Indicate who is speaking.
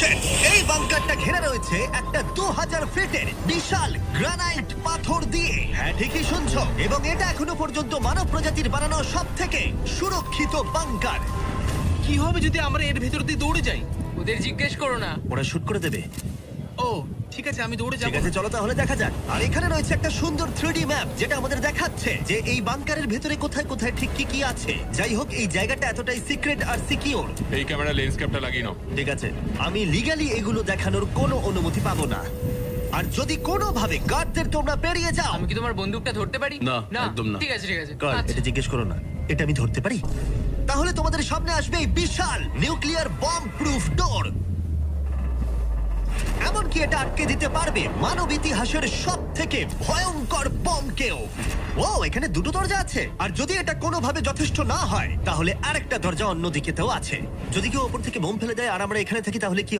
Speaker 1: Attention, এই বাংকারটা ঘেরা রয়েছে একটা 2000 ফিটের বিশাল গ্রানাইট পাথর দিয়ে। হ্যাঁ, ঠিকই শুনছো। এবং এটা এখনো পর্যন্ত মানব প্রজাতির বানানো সব থেকে সুরক্ষিত বাংকার।
Speaker 2: কি হবে যদি আমরা এর ভেতর দিয়ে দৌড়ে যাই?
Speaker 3: ওদের জিজ্ঞেস করো না।
Speaker 1: ওরা শুট করে দেবে।
Speaker 2: ও ঠিক আছে, আমি দৌড়ে
Speaker 1: ঠিক
Speaker 2: যাবো।
Speaker 1: আছে, চলো তাহলে দেখা যাক। আর এখানে রয়েছে একটা সুন্দর 3D ম্যাপ যেটা আমাদের দেখাচ্ছে যে এই বাংকারের ভেতরে কোথায় কোথায় ঠিক কি কি আছে। যাই হোক, এই জায়গাটা এতটাই সিক্রেট আর সিকিউর।
Speaker 4: এই ক্যামেরা লেন্স ক্যাপটা লাগিয়ে নাও।
Speaker 1: ঠিক আছে, আমি লিগ্যালি এগুলো দেখানোর কোনো অনুমতি পাবো না। আর যদি কোনোভাবে গার্ডদের তোমরা পেরিয়ে যাও,
Speaker 3: আমি কি তোমার বন্দুকটা ধরতে পারি?
Speaker 5: না, একদম না।
Speaker 3: ঠিক আছে ঠিক আছে।
Speaker 1: গার্ড,
Speaker 3: আচ্ছা।
Speaker 1: এটা জিজ্ঞেস করো না। এটা আমি ধরতে পারি? তাহলে তোমাদের সামনে আসবে এই বিশাল নিউক্লিয়ার বম্ব প্রুফ ডোর। এমনকি এটা আটকে দিতে পারবে মানব ইতিহাসের সব থেকে ভয়ঙ্কর বমকেও। ও, এখানে দুটো দরজা আছে। আর যদি এটা কোনোভাবে যথেষ্ট না হয়, তাহলে আরেকটা দরজা অন্য দিকেতেও আছে। যদি কেউ ওপর থেকে বোম ফেলে দেয় আর আমরা এখানে থাকি, তাহলে কি